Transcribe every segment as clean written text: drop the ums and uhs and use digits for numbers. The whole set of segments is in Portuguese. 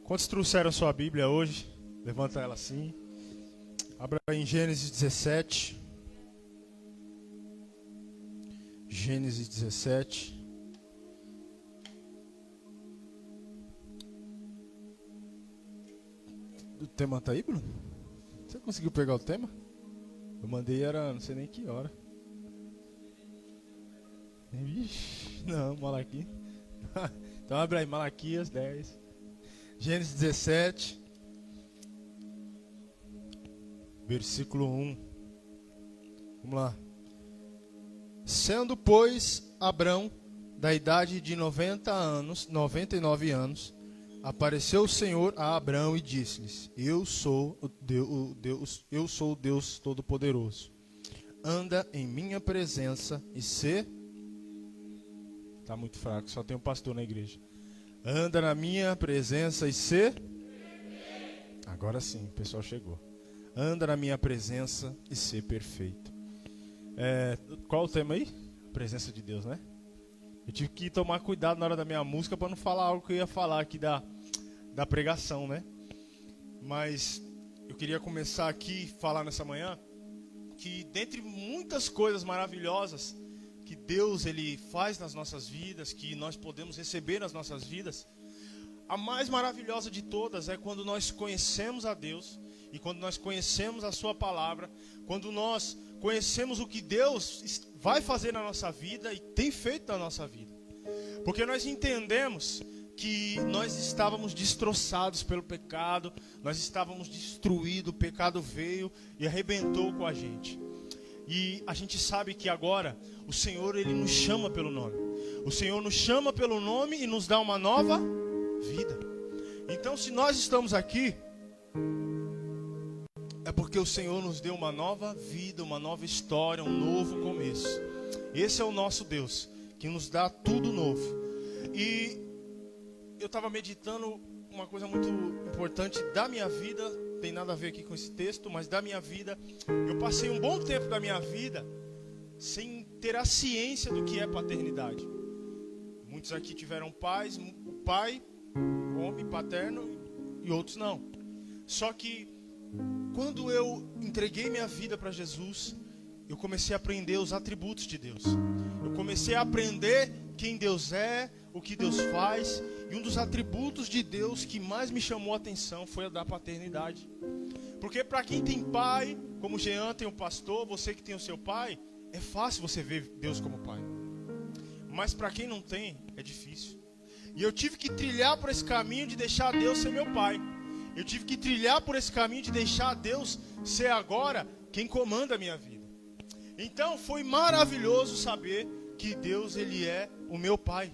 Quantos trouxeram sua Bíblia hoje? Levanta ela assim. Abra em Gênesis 17. Gênesis 17. O tema tá aí, Bruno? Você conseguiu pegar o tema? Eu mandei, era não sei nem que hora. Ixi, não, Malaquias. Então abre aí, Malaquias 10. Gênesis 17. Versículo 1. Vamos lá. Sendo, pois, Abrão da idade de 99 anos, apareceu o Senhor a Abrão e disse-lhes: Eu sou o Deus Todo-Poderoso. Anda em minha presença e sê... Está muito fraco, só tem um pastor na igreja. Anda na minha presença e sê... Agora sim, o pessoal chegou. Anda na minha presença e sê perfeito. Qual o tema aí? Presença de Deus, né? Eu tive que tomar cuidado na hora da minha música para não falar algo que eu ia falar aqui da pregação, né? Mas eu queria começar aqui, falar nessa manhã, que dentre muitas coisas maravilhosas que Deus ele faz nas nossas vidas, que nós podemos receber nas nossas vidas, a mais maravilhosa de todas é quando nós conhecemos a Deus e quando nós conhecemos a Sua palavra, quando nós conhecemos o que Deus vai fazer na nossa vida e tem feito na nossa vida. Porque nós entendemos que nós estávamos destroçados pelo pecado, nós estávamos destruídos, o pecado veio e arrebentou com a gente. E a gente sabe que agora o Senhor ele nos chama pelo nome. O Senhor nos chama pelo nome e nos dá uma nova vida. Então, se nós estamos aqui, é porque o Senhor nos deu uma nova vida, uma nova história, um novo começo. Esse é o nosso Deus, que nos dá tudo novo. E eu estava meditando uma coisa muito importante da minha vida, tem nada a ver aqui com esse texto, mas da minha vida. Eu passei um bom tempo da minha vida sem ter a ciência do que é paternidade. Muitos aqui tiveram pais, o pai, homem, paterno, e outros não. Só que quando eu entreguei minha vida para Jesus, eu comecei a aprender os atributos de Deus. Eu comecei a aprender quem Deus é, o que Deus faz. E um dos atributos de Deus que mais me chamou a atenção foi a da paternidade. Porque para quem tem pai, como o Jean tem um pastor, você que tem o seu pai, é fácil você ver Deus como pai. Mas para quem não tem, é difícil. E eu tive que trilhar por esse caminho de deixar Deus ser meu pai. Eu tive que trilhar por esse caminho de deixar Deus ser agora quem comanda a minha vida. Então foi maravilhoso saber que Deus ele é o meu pai.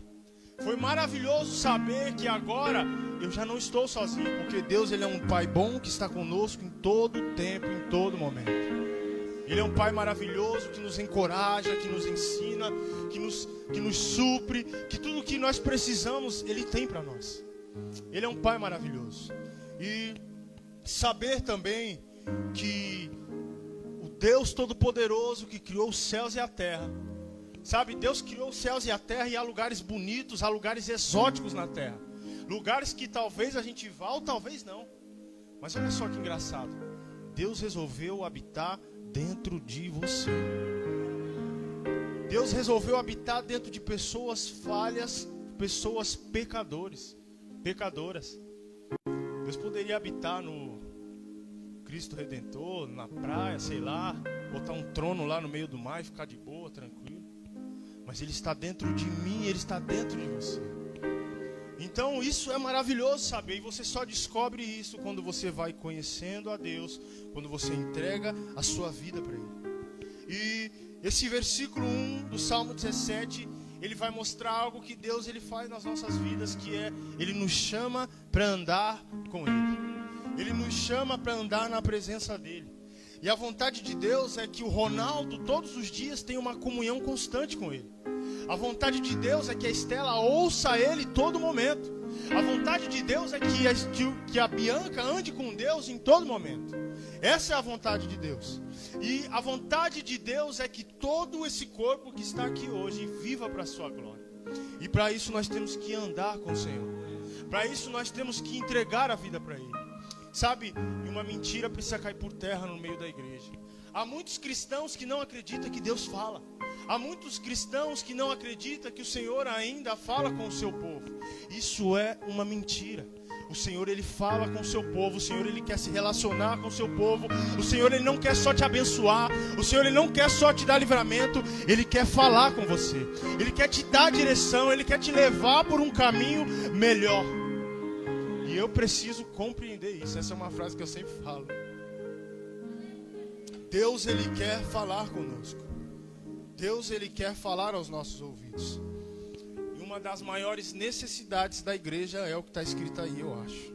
Foi maravilhoso saber que agora eu já não estou sozinho, porque Deus ele é um pai bom que está conosco em todo tempo, em todo momento. Ele é um pai maravilhoso que nos encoraja, que nos ensina, que nos supre, que tudo que nós precisamos ele tem para nós. Ele é um pai maravilhoso. E saber também que o Deus Todo-Poderoso que criou os céus e a terra, sabe, Deus criou os céus e a terra e há lugares bonitos, há lugares exóticos na terra. Lugares que talvez a gente vá ou talvez não. Mas olha só que engraçado. Deus resolveu habitar dentro de você. Deus resolveu habitar dentro de pessoas falhas, pessoas pecadoras. Deus poderia habitar no Cristo Redentor, na praia, sei lá, botar um trono lá no meio do mar e ficar de boa, tranquilo. Mas Ele está dentro de mim, Ele está dentro de você. Então isso é maravilhoso saber. E você só descobre isso quando você vai conhecendo a Deus, quando você entrega a sua vida para Ele. E esse versículo 1 do Salmo 17, ele vai mostrar algo que Deus ele faz nas nossas vidas, que é, Ele nos chama para andar com Ele. Ele nos chama para andar na presença dEle. E a vontade de Deus é que o Ronaldo todos os dias tenha uma comunhão constante com Ele. A vontade de Deus é que a Estela ouça Ele todo momento. A vontade de Deus é que a Bianca ande com Deus em todo momento. Essa é a vontade de Deus. E a vontade de Deus é que todo esse corpo que está aqui hoje viva para a sua glória. E para isso nós temos que andar com o Senhor. Para isso nós temos que entregar a vida para Ele. Sabe, e uma mentira precisa cair por terra no meio da igreja. Há muitos cristãos que não acreditam que Deus fala. Há muitos cristãos que não acreditam que o Senhor ainda fala com o seu povo. Isso é uma mentira. O Senhor, Ele fala com o seu povo. O Senhor, Ele quer se relacionar com o seu povo. O Senhor, Ele não quer só te abençoar. O Senhor, Ele não quer só te dar livramento. Ele quer falar com você. Ele quer te dar direção. Ele quer te levar por um caminho melhor. E eu preciso compreender isso. Essa é uma frase que eu sempre falo. Deus, Ele quer falar conosco. Deus, Ele quer falar aos nossos ouvidos. E uma das maiores necessidades da igreja é o que está escrito aí, eu acho.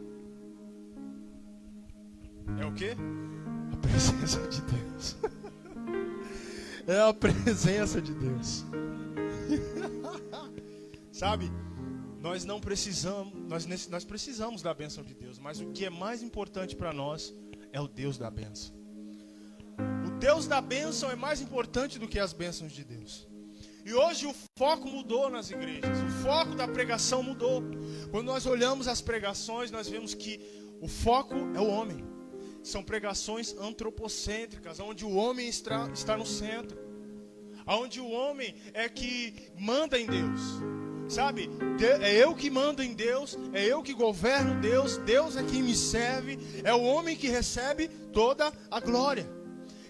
É o quê? A presença de Deus. É a presença de Deus. Sabe, nós não precisamos, nós precisamos da bênção de Deus. Mas o que é mais importante para nós é o Deus da bênção. O Deus da bênção é mais importante do que as bênçãos de Deus. E hoje o foco mudou nas igrejas. O foco da pregação mudou. Quando nós olhamos as pregações, nós vemos que o foco é o homem. São pregações antropocêntricas, onde o homem está no centro. Onde o homem é que manda em Deus. Sabe, é eu que mando em Deus, é eu que governo Deus, Deus é quem me serve, é o homem que recebe toda a glória.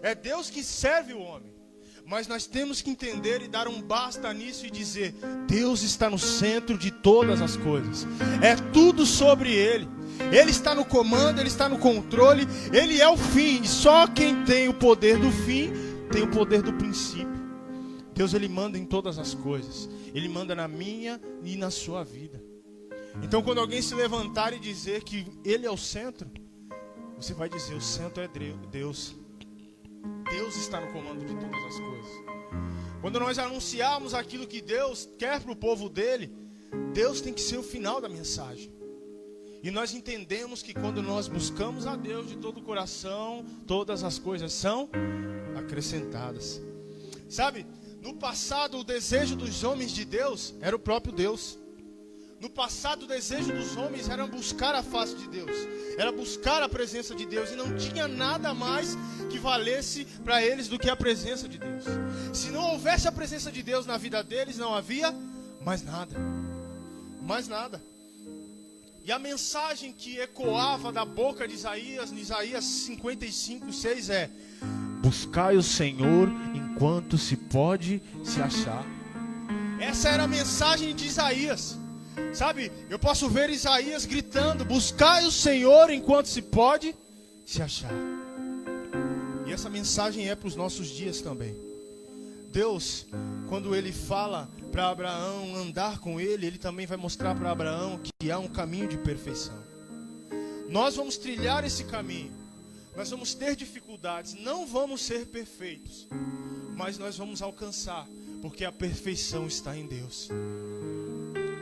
É Deus que serve o homem. Mas nós temos que entender e dar um basta nisso e dizer: Deus está no centro de todas as coisas. É tudo sobre Ele. Ele está no comando, Ele está no controle. Ele é o fim. E só quem tem o poder do fim tem o poder do princípio. Deus, Ele manda em todas as coisas. Ele manda na minha e na sua vida. Então quando alguém se levantar e dizer que Ele é o centro, você vai dizer: o centro é Deus. Deus está no comando de todas as coisas. Quando nós anunciarmos aquilo que Deus quer para o povo dele, Deus tem que ser o final da mensagem. E nós entendemos que quando nós buscamos a Deus de todo o coração, todas as coisas são acrescentadas. Sabe, no passado o desejo dos homens de Deus era o próprio Deus. No passado o desejo dos homens era buscar a face de Deus, era buscar a presença de Deus. E não tinha nada mais que valesse para eles do que a presença de Deus. Se não houvesse a presença de Deus na vida deles, não havia mais nada. Mais nada. E a mensagem que ecoava da boca de Isaías, em Isaías 55:6 é: buscai o Senhor enquanto se pode se achar. Essa era a mensagem de Isaías. Sabe, eu posso ver Isaías gritando: buscai o Senhor enquanto se pode se achar. E essa mensagem é para os nossos dias também. Deus, quando Ele fala para Abraão andar com Ele, Ele também vai mostrar para Abraão que há um caminho de perfeição. Nós vamos trilhar esse caminho. Nós vamos ter dificuldades, não vamos ser perfeitos, mas nós vamos alcançar, porque a perfeição está em Deus.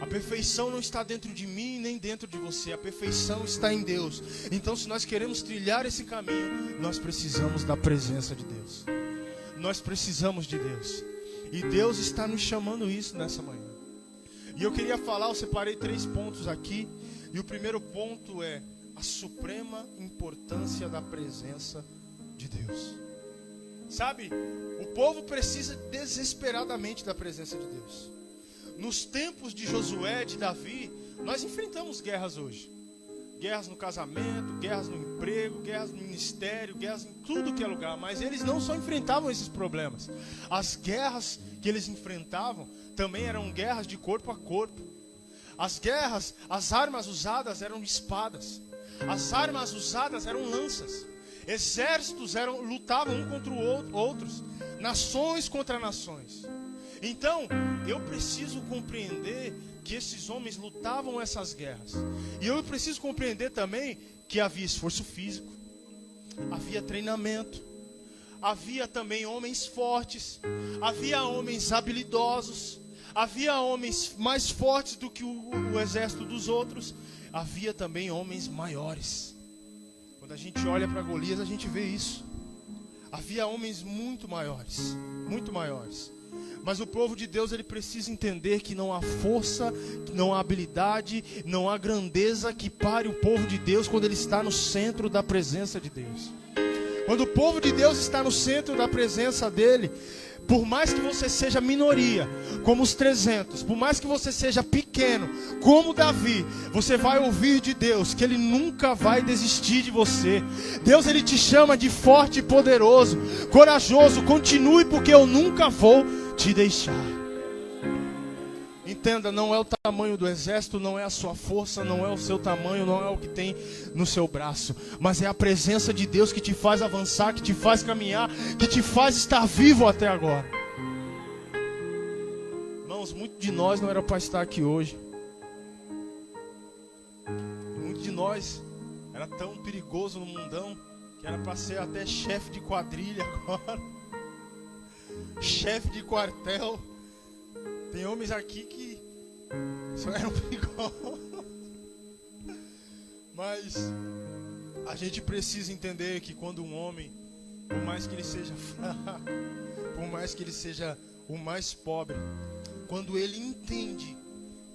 A perfeição não está dentro de mim nem dentro de você. A perfeição está em Deus. Então, se nós queremos trilhar esse caminho, nós precisamos da presença de Deus. Nós precisamos de Deus. E Deus está nos chamando isso nessa manhã. E eu queria falar, eu separei 3 pontos aqui. E o primeiro ponto é a suprema importância da presença de Deus. Sabe, o povo precisa desesperadamente da presença de Deus. Nos tempos de Josué, de Davi, nós enfrentamos guerras hoje. Guerras no casamento, guerras no emprego, guerras no ministério, guerras em tudo que é lugar. Mas eles não só enfrentavam esses problemas. As guerras que eles enfrentavam também eram guerras de corpo a corpo. As guerras, as armas usadas eram espadas. As armas usadas eram lanças. Exércitos lutavam um contra outros. Nações contra nações. Então, eu preciso compreender que esses homens lutavam essas guerras. E eu preciso compreender também que havia esforço físico, havia treinamento, havia também homens fortes, havia homens habilidosos, havia homens mais fortes do que o exército dos outros, havia também homens maiores. Quando a gente olha para Golias, a gente vê isso. Havia homens muito maiores, muito maiores. Mas o povo de Deus, ele precisa entender que não há força, que não há habilidade, não há grandeza que pare o povo de Deus quando ele está no centro da presença de Deus. Quando o povo de Deus está no centro da presença dele, por mais que você seja minoria, como os 300, por mais que você seja pequeno, como Davi, você vai ouvir de Deus que Ele nunca vai desistir de você. Deus, Ele te chama de forte e poderoso, corajoso, continue porque eu nunca vou te deixar. Entenda, não é o tamanho do exército, não é a sua força, não é o seu tamanho, não é o que tem no seu braço, mas é a presença de Deus que te faz avançar, que te faz caminhar, que te faz estar vivo até agora. Irmãos, muito de nós não era para estar aqui hoje. Muito de nós era tão perigoso no mundão que era para ser até chefe de quadrilha agora, chefe de quartel. Tem homens aqui que só eram perigosos. Mas a gente precisa entender que quando um homem, por mais que ele seja fraco, por mais que ele seja o mais pobre, quando ele entende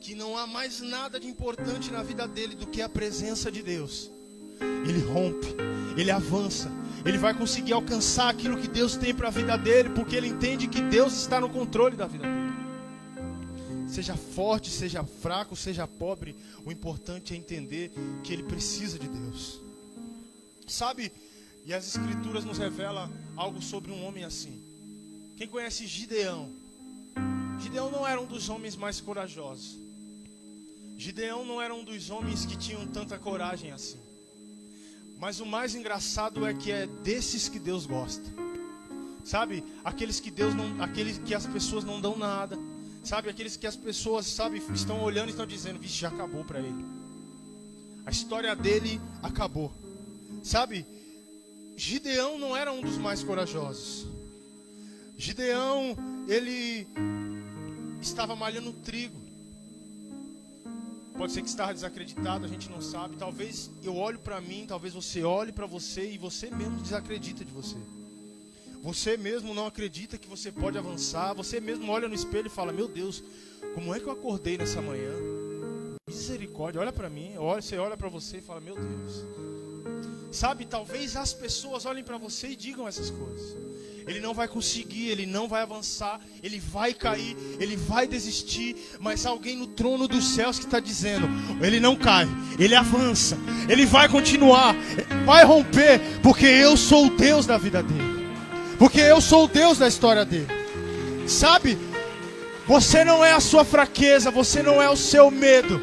que não há mais nada de importante na vida dele do que a presença de Deus, ele rompe, ele avança, ele vai conseguir alcançar aquilo que Deus tem para a vida dele, porque ele entende que Deus está no controle da vida dele. Seja forte, seja fraco, seja pobre, o importante é entender que ele precisa de Deus. Sabe, e as escrituras nos revelam algo sobre um homem assim. Quem conhece Gideão? Gideão não era um dos homens mais corajosos. Gideão não era um dos homens que tinham tanta coragem assim. Mas o mais engraçado é que é desses que Deus gosta. Sabe, aqueles que aqueles que as pessoas não dão nada. Sabe, aqueles que as pessoas, sabe, estão olhando e estão dizendo, vixe, já acabou para ele. A história dele acabou. Sabe, Gideão não era um dos mais corajosos. Gideão, ele estava malhando trigo. Pode ser que estava desacreditado, a gente não sabe. Talvez eu olhe para mim, talvez você olhe para você e você mesmo desacredita de você. Você mesmo não acredita que você pode avançar. Você mesmo olha no espelho e fala, meu Deus, como é que eu acordei nessa manhã? Misericórdia, olha para mim, você olha para você e fala, meu Deus. Sabe, talvez as pessoas olhem para você e digam essas coisas. Ele não vai conseguir, ele não vai avançar, ele vai cair, ele vai desistir. Mas alguém no trono dos céus que está dizendo, ele não cai, ele avança, ele vai continuar, vai romper, porque eu sou o Deus da vida dele. Porque eu sou o Deus da história dele. Sabe, você não é a sua fraqueza, você não é o seu medo.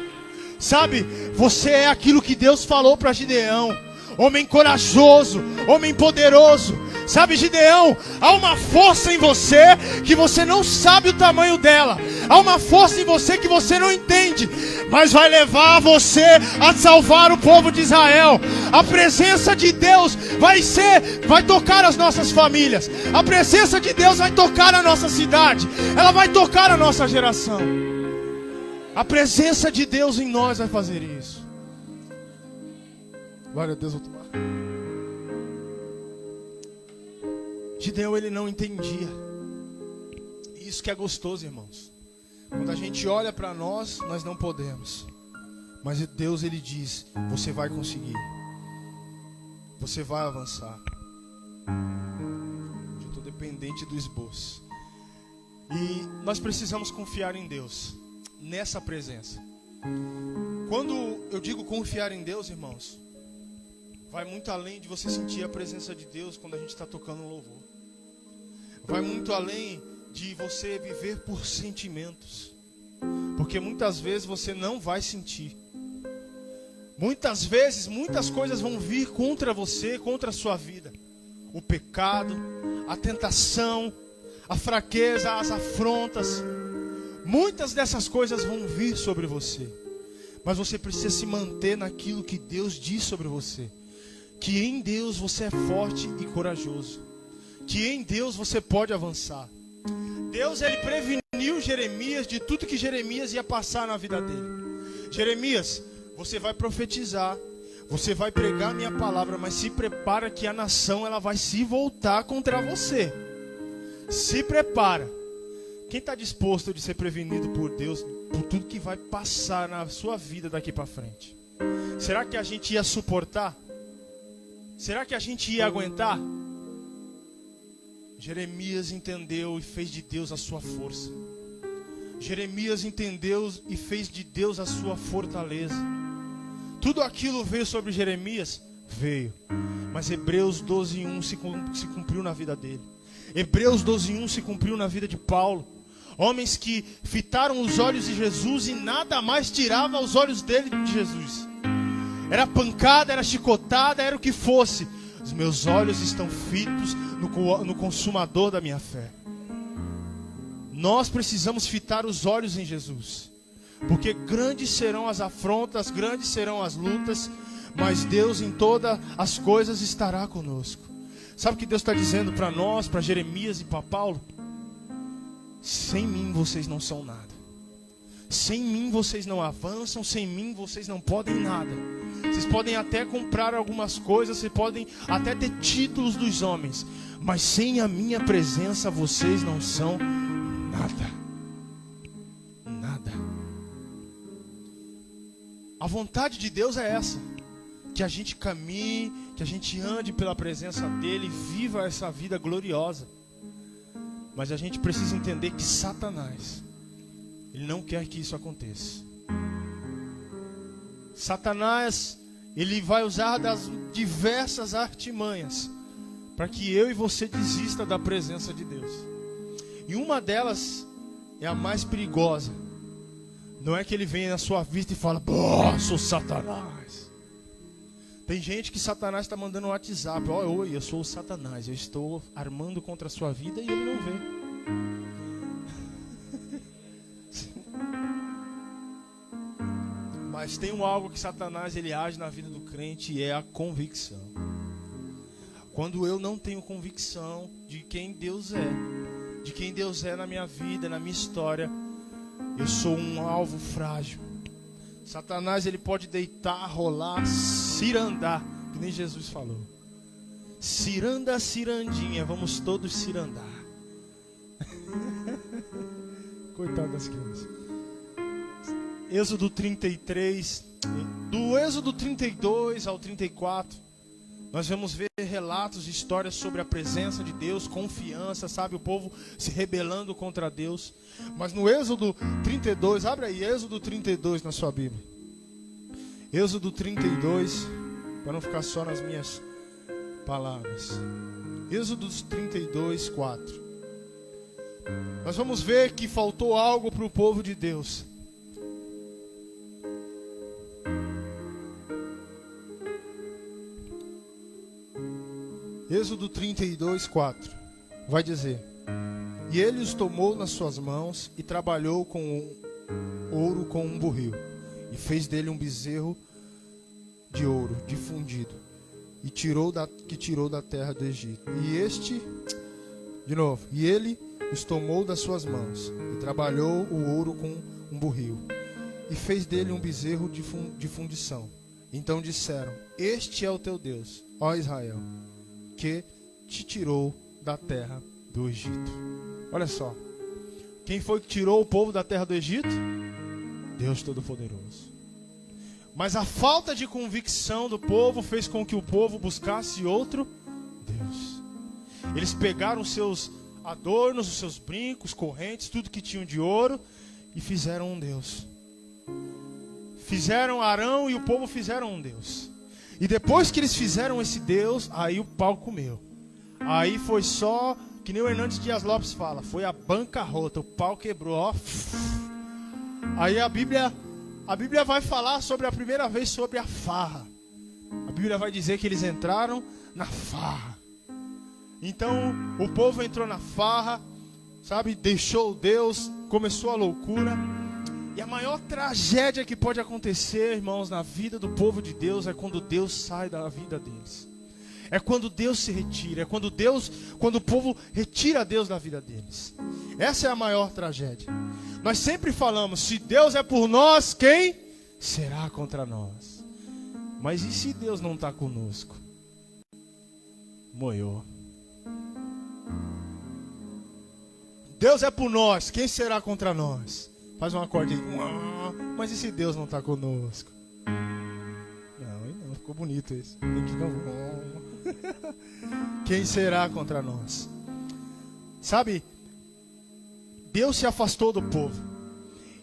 Sabe, você é aquilo que Deus falou para Gideão. Homem corajoso, homem poderoso. Sabe, Gideão, há uma força em você que você não sabe o tamanho dela. Há uma força em você que você não entende, mas vai levar você a salvar o povo de Israel. A presença de Deus vai tocar as nossas famílias. A presença de Deus vai tocar a nossa cidade. Ela vai tocar a nossa geração. A presença de Deus em nós vai fazer isso. Glória a Deus, vou tomar. Gideão, ele não entendia. Isso que é gostoso, irmãos. Quando a gente olha para nós, nós não podemos. Mas Deus, ele diz, você vai conseguir. Você vai avançar. Eu estou dependente do esboço. E nós precisamos confiar em Deus, nessa presença. Quando eu digo confiar em Deus, irmãos, vai muito além de você sentir a presença de Deus quando a gente está tocando um louvor. Vai muito além de você viver por sentimentos. Porque muitas vezes você não vai sentir. Muitas vezes, muitas coisas vão vir contra você, contra a sua vida. O pecado, a tentação, a fraqueza, as afrontas. Muitas dessas coisas vão vir sobre você. Mas você precisa se manter naquilo que Deus diz sobre você. Que em Deus você é forte e corajoso. Que em Deus você pode avançar. Deus, ele preveniu Jeremias de tudo que Jeremias ia passar na vida dele. Jeremias, você vai profetizar, você vai pregar a minha palavra, mas se prepara que a nação ela vai se voltar contra você. Se prepara. Quem está disposto de ser prevenido por Deus por tudo que vai passar na sua vida daqui para frente? Será que a gente ia suportar? Será que a gente ia aguentar? Jeremias entendeu e fez de Deus a sua força. Jeremias entendeu e fez de Deus a sua fortaleza. Tudo aquilo veio sobre Jeremias? Veio. Mas Hebreus 12:1 se cumpriu na vida dele. Hebreus 12:1 se cumpriu na vida de Paulo. Homens que fitaram os olhos de Jesus e nada mais tirava os olhos dele de Jesus. Era pancada, era chicotada, era o que fosse. Os meus olhos estão fitos no consumador da minha fé. Nós precisamos fitar os olhos em Jesus. Porque grandes serão as afrontas, grandes serão as lutas, mas Deus em todas as coisas estará conosco. Sabe o que Deus está dizendo para nós, para Jeremias e para Paulo? Sem mim vocês não são nada. Sem mim vocês não avançam, sem mim vocês não podem nada. Vocês podem até comprar algumas coisas, vocês podem até ter títulos dos homens, mas sem a minha presença vocês não são nada. Nada. A vontade de Deus é essa: que a gente caminhe, que a gente ande pela presença dEle, viva essa vida gloriosa. Mas a gente precisa entender que Satanás, ele não quer que isso aconteça. Satanás, ele vai usar das diversas artimanhas para que eu e você desista da presença de Deus. E uma delas é a mais perigosa. Não é que ele vem na sua vista e fala: sou Satanás. Tem gente que Satanás está mandando um WhatsApp: oi, eu sou o Satanás, eu estou armando contra a sua vida, e ele não vê. Mas tem algo que Satanás ele age na vida do crente, e é a convicção. Quando eu não tenho convicção de quem Deus é, de quem Deus é na minha vida, na minha história, eu sou um alvo frágil. Satanás ele pode deitar, rolar, cirandar, que nem Jesus falou. Ciranda, cirandinha, vamos todos cirandar. Coitado das crianças. Êxodo 33, do Êxodo 32 ao 34, nós vamos ver relatos, histórias sobre a presença de Deus, confiança, sabe? O povo se rebelando contra Deus. Mas no Êxodo 32, abre aí, Êxodo 32 na sua Bíblia. Êxodo 32, para não ficar só nas minhas palavras. Êxodo 32, 4. Nós vamos ver que faltou algo para o povo de Deus. Êxodo 32, 4. Vai dizer: e ele os tomou nas suas mãos e trabalhou com ouro com um burril, e fez dele um bezerro de ouro difundido, e tirou da terra do Egito. E ele os tomou das suas mãos e trabalhou o ouro com um burril, e fez dele um bezerro de fundição. Então disseram: este é o teu Deus, ó Israel, que te tirou da terra do Egito. Olha só, quem foi que tirou o povo da terra do Egito? Deus Todo-Poderoso. Mas a falta de convicção do povo fez com que o povo buscasse outro Deus. Eles pegaram os seus adornos, os seus brincos, correntes, tudo que tinham de ouro, e fizeram um Deus. Fizeram Arão e o povo fizeram um Deus. E depois que eles fizeram esse Deus, aí o pau comeu. Aí foi só, que nem o Hernandes Dias Lopes fala, foi a bancarrota, o pau quebrou, ó. Aí a Bíblia vai falar sobre a primeira vez sobre a farra. A Bíblia vai dizer que eles entraram na farra. Então o povo entrou na farra, sabe, deixou Deus, começou a loucura. E a maior tragédia que pode acontecer, irmãos, na vida do povo de Deus é quando Deus sai da vida deles. É quando Deus se retira, é quando o povo retira Deus da vida deles. Essa é a maior tragédia. Nós sempre falamos: se Deus é por nós, quem será contra nós? Mas e se Deus não está conosco? Moiou. Deus é por nós, quem será contra nós? Faz um acorde aí. Mas e se Deus não está conosco? Não, ficou bonito isso. Tem que ficar... Quem será contra nós? Sabe, Deus se afastou do povo.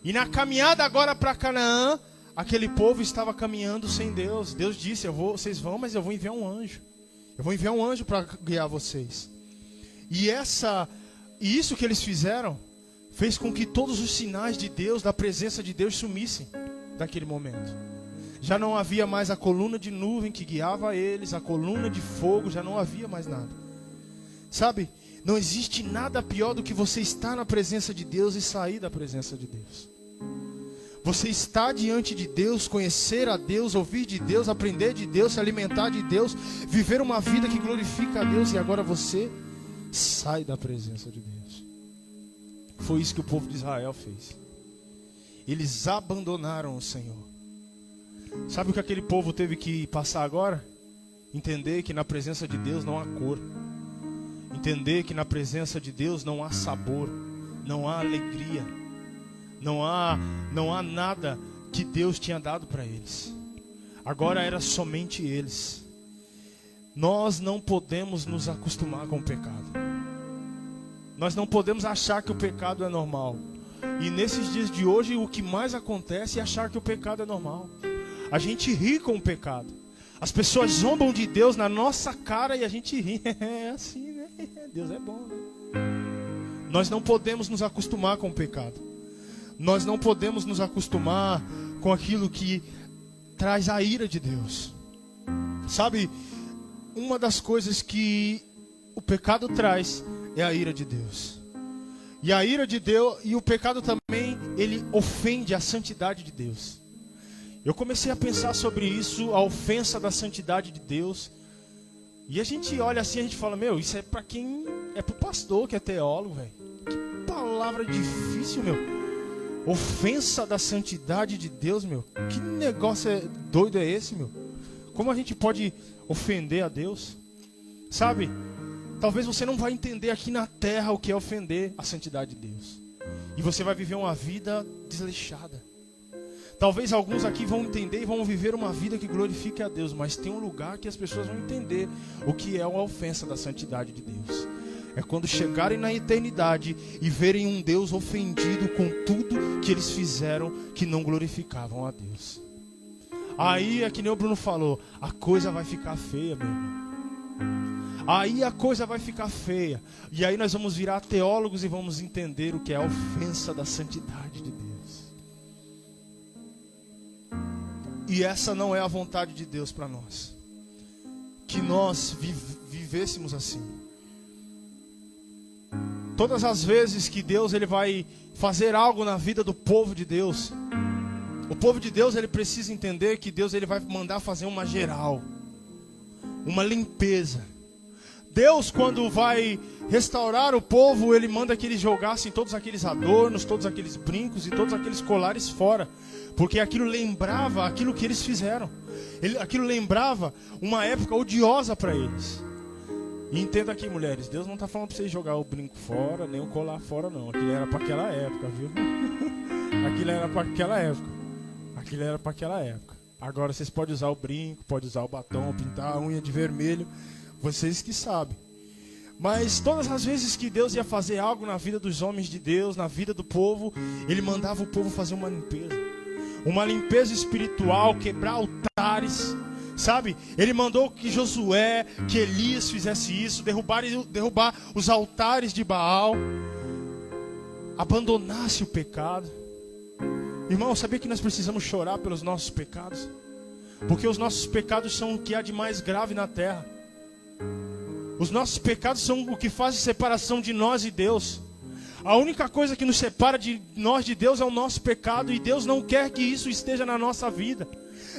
E na caminhada agora para Canaã, aquele povo estava caminhando sem Deus. Deus disse, vocês vão, mas eu vou enviar um anjo. Eu vou enviar um anjo para guiar vocês. E isso que eles fizeram fez com que todos os sinais de Deus, da presença de Deus, sumissem daquele momento. Já não havia mais a coluna de nuvem que guiava eles, a coluna de fogo, já não havia mais nada. Sabe, não existe nada pior do que você estar na presença de Deus e sair da presença de Deus. Você está diante de Deus, conhecer a Deus, ouvir de Deus, aprender de Deus, se alimentar de Deus, viver uma vida que glorifica a Deus, e agora você sai da presença de Deus. Foi isso que o povo de Israel fez. Eles abandonaram o Senhor. Sabe o que aquele povo teve que passar agora? Entender que na presença de Deus não há cor. Entender que na presença de Deus não há sabor, não há alegria, não há nada que Deus tinha dado para eles. Agora era somente eles. Nós não podemos nos acostumar com o pecado. Nós não podemos achar que o pecado é normal. E nesses dias de hoje o que mais acontece é achar que o pecado é normal. A gente ri com o pecado. As pessoas zombam de Deus na nossa cara e a gente ri. É assim, né? Deus é bom, né? Nós não podemos nos acostumar com o pecado. Nós não podemos nos acostumar com aquilo que traz a ira de Deus. Sabe, uma das coisas que o pecado traz é a ira de Deus. E a ira de Deus, e o pecado também, ele ofende a santidade de Deus. Eu comecei a pensar sobre isso, a ofensa da santidade de Deus. E a gente olha assim, a gente fala, isso é para quem é pro pastor que é teólogo, velho. Que palavra difícil, Ofensa da santidade de Deus, Que negócio doido é esse, Como a gente pode ofender a Deus? Sabe? Talvez você não vai entender aqui na terra o que é ofender a santidade de Deus. E você vai viver uma vida desleixada. Talvez alguns aqui vão entender e vão viver uma vida que glorifique a Deus. Mas tem um lugar que as pessoas vão entender o que é uma ofensa da santidade de Deus. É quando chegarem na eternidade e verem um Deus ofendido com tudo que eles fizeram que não glorificavam a Deus. Aí é que nem o Bruno falou, a coisa vai ficar feia, meu irmão. Aí a coisa vai ficar feia. E aí nós vamos virar teólogos e vamos entender o que é a ofensa da santidade de Deus. E essa não é a vontade de Deus para nós. Que nós vivêssemos assim. Todas as vezes que Deus ele vai fazer algo na vida do povo de Deus, o povo de Deus ele precisa entender que Deus ele vai mandar fazer uma geral, uma limpeza. Deus, quando vai restaurar o povo, ele manda que eles jogassem todos aqueles adornos, todos aqueles brincos e todos aqueles colares fora, porque aquilo lembrava aquilo que eles fizeram. Aquilo lembrava uma época odiosa para eles. E entenda aqui, mulheres, Deus não está falando para vocês jogar o brinco fora, nem o colar fora, não. Aquilo era para aquela época, viu? Aquilo era para aquela época. Aquilo era para aquela época. Agora vocês podem usar o brinco, podem usar o batom, pintar a unha de vermelho. Vocês que sabem. Mas todas as vezes que Deus ia fazer algo na vida dos homens de Deus, na vida do povo, ele mandava o povo fazer uma limpeza. Uma limpeza espiritual, quebrar altares. Sabe? Ele mandou que Josué, que Elias fizesse isso, derrubar os altares de Baal, abandonasse o pecado. Irmão, sabia que nós precisamos chorar pelos nossos pecados? Porque os nossos pecados são o que há de mais grave na terra. Os nossos pecados são o que faz a separação de nós e Deus. A única coisa que nos separa de nós de Deus é o nosso pecado. E Deus não quer que isso esteja na nossa vida.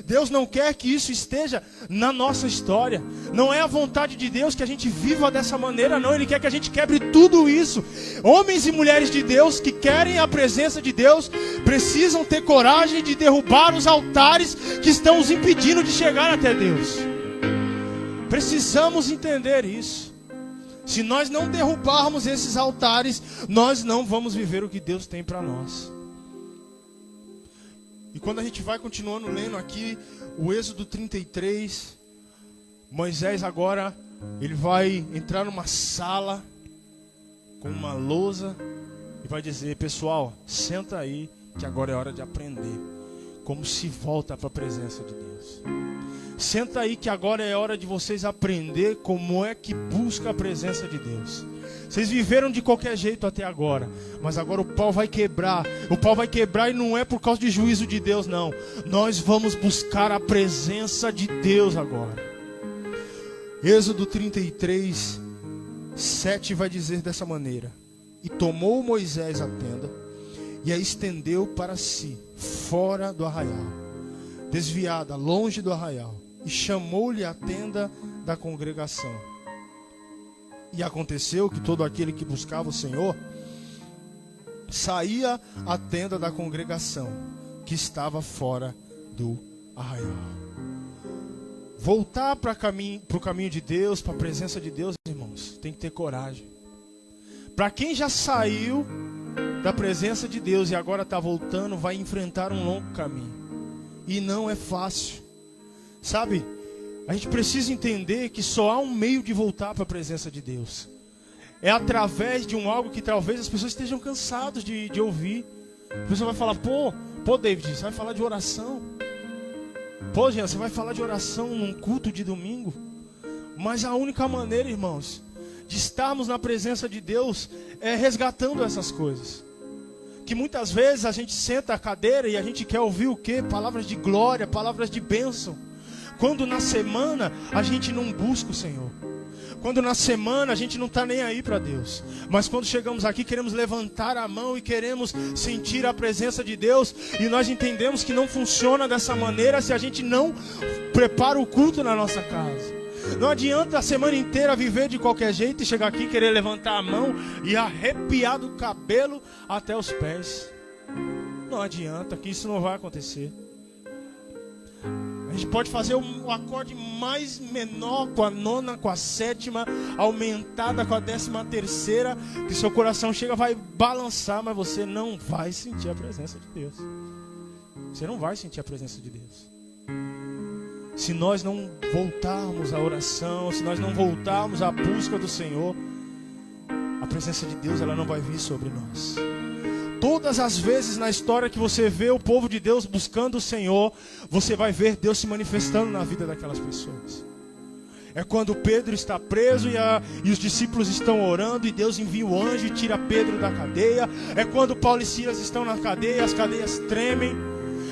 Deus não quer que isso esteja na nossa história. Não é a vontade de Deus que a gente viva dessa maneira, não. Ele quer que a gente quebre tudo isso. Homens e mulheres de Deus que querem a presença de Deus precisam ter coragem de derrubar os altares que estão os impedindo de chegar até Deus. Precisamos entender isso. Se nós não derrubarmos esses altares, nós não vamos viver o que Deus tem para nós. E quando a gente vai continuando lendo aqui o Êxodo 33, Moisés agora ele vai entrar numa sala com uma lousa e vai dizer: pessoal, senta aí que agora é hora de aprender como se volta para a presença de Deus. Senta aí que agora é hora de vocês aprender como é que busca a presença de Deus. Vocês viveram de qualquer jeito até agora, mas agora o pau vai quebrar. O pau vai quebrar e não é por causa de juízo de Deus, não. Nós vamos buscar a presença de Deus agora. Êxodo 33, 7 vai dizer dessa maneira: e tomou Moisés a tenda e a estendeu para si, fora do arraial, desviada, longe do arraial, e chamou-lhe a tenda da congregação. E aconteceu que todo aquele que buscava o Senhor saía à tenda da congregação, que estava fora do arraial. Voltar para o caminho de Deus, para a presença de Deus, irmãos, tem que ter coragem. Para quem já saiu da presença de Deus e agora está voltando, vai enfrentar um longo caminho. E não é fácil. Sabe, a gente precisa entender que só há um meio de voltar para a presença de Deus. É através de algo que talvez as pessoas estejam cansadas de ouvir. A pessoa vai falar: pô David, você vai falar de oração? Pô, Jean, você vai falar de oração num culto de domingo? Mas a única maneira, irmãos, de estarmos na presença de Deus é resgatando essas coisas. Que muitas vezes a gente senta a cadeira e a gente quer ouvir o quê? Palavras de glória, palavras de bênção. Quando na semana a gente não busca o Senhor. Quando na semana a gente não está nem aí para Deus. Mas quando chegamos aqui queremos levantar a mão e queremos sentir a presença de Deus. E nós entendemos que não funciona dessa maneira se a gente não prepara o culto na nossa casa. Não adianta a semana inteira viver de qualquer jeito e chegar aqui e querer levantar a mão e arrepiar do cabelo até os pés. Não adianta, que isso não vai acontecer. A gente pode fazer um acorde mais menor com a nona, com a sétima, aumentada com a 13ª, que seu coração chega, vai balançar, mas você não vai sentir a presença de Deus. Você não vai sentir a presença de Deus. Se nós não voltarmos à oração, se nós não voltarmos à busca do Senhor, a presença de Deus ela não vai vir sobre nós. Todas as vezes na história que você vê o povo de Deus buscando o Senhor, você vai ver Deus se manifestando na vida daquelas pessoas. É quando Pedro está preso e os discípulos estão orando e Deus envia o anjo e tira Pedro da cadeia. É quando Paulo e Silas estão na cadeia, as cadeias tremem.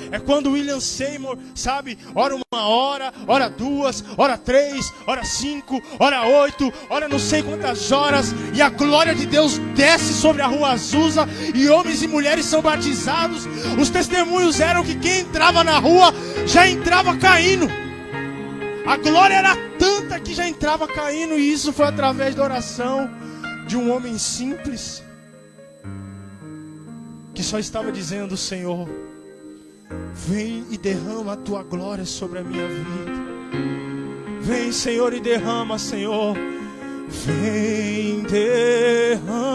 É quando William Seymour, sabe, ora 1 hora, ora 2, ora 3, ora 5, ora 8, ora não sei quantas horas, e a glória de Deus desce sobre a rua Azusa, e homens e mulheres são batizados. Os testemunhos eram que quem entrava na rua já entrava caindo. A glória era tanta que já entrava caindo, e isso foi através da oração de um homem simples, que só estava dizendo: Senhor, vem e derrama a tua glória sobre a minha vida. Vem, Senhor, e derrama, Senhor. Vem, derrama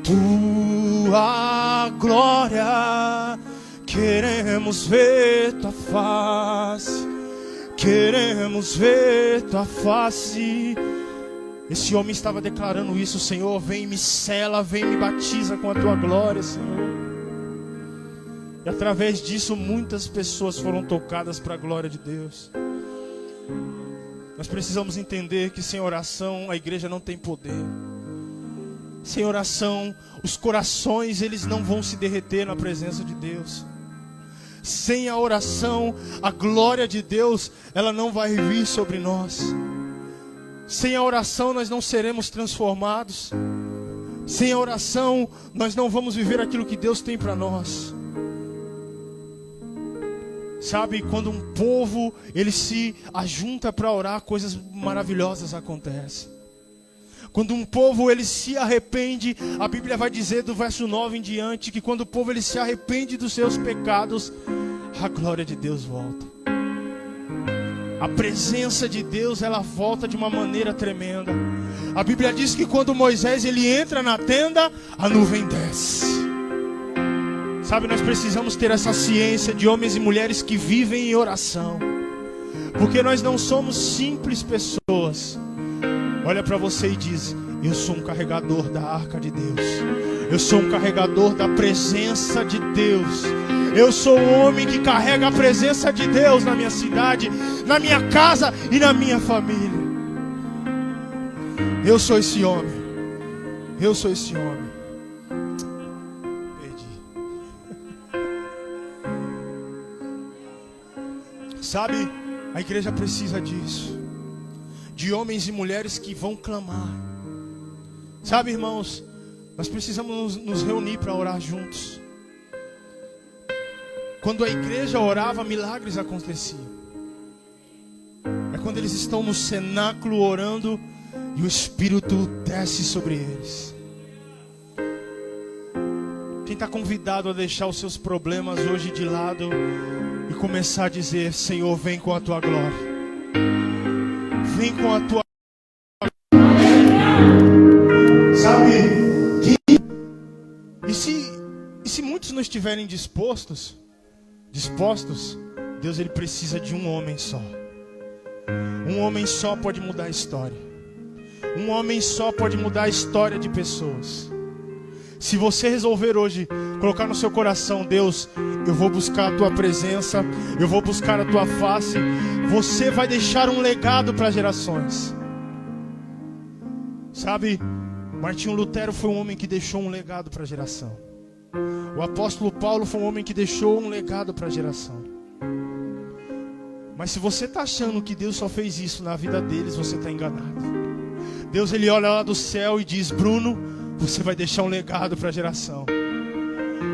tua glória. Queremos ver tua face. Queremos ver tua face. Esse homem estava declarando isso: Senhor, vem, me sela, vem, me batiza com a tua glória, Senhor. E através disso muitas pessoas foram tocadas para a glória de Deus. Nós precisamos entender que sem oração a igreja não tem poder. Sem oração os corações eles não vão se derreter na presença de Deus. Sem a oração a glória de Deus ela não vai vir sobre nós. Sem a oração nós não seremos transformados. Sem a oração nós não vamos viver aquilo que Deus tem para nós. Sabe, quando um povo ele se ajunta para orar, coisas maravilhosas acontecem. Quando um povo ele se arrepende, a Bíblia vai dizer do verso 9 em diante que quando o povo ele se arrepende dos seus pecados, a glória de Deus volta. A presença de Deus, ela volta de uma maneira tremenda. A Bíblia diz que quando Moisés ele entra na tenda, a nuvem desce. Sabe, nós precisamos ter essa ciência de homens e mulheres que vivem em oração. Porque nós não somos simples pessoas. Olha para você e diz: eu sou um carregador da arca de Deus. Eu sou um carregador da presença de Deus. Eu sou um homem que carrega a presença de Deus na minha cidade, na minha casa e na minha família. Eu sou esse homem. Eu sou esse homem. Perdi. Sabe, a igreja precisa disso. De homens e mulheres que vão clamar. Sabe, irmãos, nós precisamos nos reunir para orar juntos. Quando a igreja orava, milagres aconteciam. É quando eles estão no cenáculo orando e o Espírito desce sobre eles. Quem está convidado a deixar os seus problemas hoje de lado e começar a dizer: Senhor, vem com a tua glória. Vem com a tua glória. Sabe? E se muitos não estiverem dispostos, Deus ele precisa de um homem só. Um homem só pode mudar a história. Um homem só pode mudar a história de pessoas. Se você resolver hoje colocar no seu coração: Deus, eu vou buscar a tua presença, eu vou buscar a tua face, você vai deixar um legado para gerações. Sabe, Martinho Lutero foi um homem que deixou um legado para a geração. O apóstolo Paulo foi um homem que deixou um legado para a geração. Mas se você está achando que Deus só fez isso na vida deles, você está enganado. Deus ele olha lá do céu e diz: Bruno, você vai deixar um legado para a geração.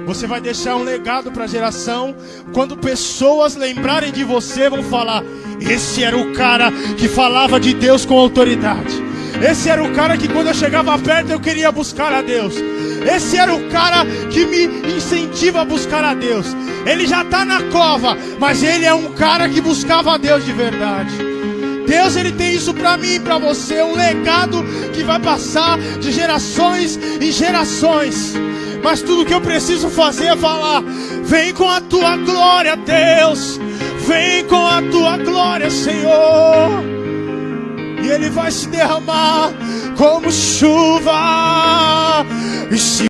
Você vai deixar um legado para a geração. Quando pessoas lembrarem de você, vão falar: esse era o cara que falava de Deus com autoridade. Esse era o cara que quando eu chegava perto eu queria buscar a Deus. Esse era o cara que me incentiva a buscar a Deus. Ele já está na cova, mas ele é um cara que buscava a Deus de verdade. Deus ele tem isso para mim e para você, um legado que vai passar de gerações em gerações. Mas tudo que eu preciso fazer é falar: vem com a tua glória, Deus. Vem com a tua glória, Senhor. E ele vai se derramar como chuva. E se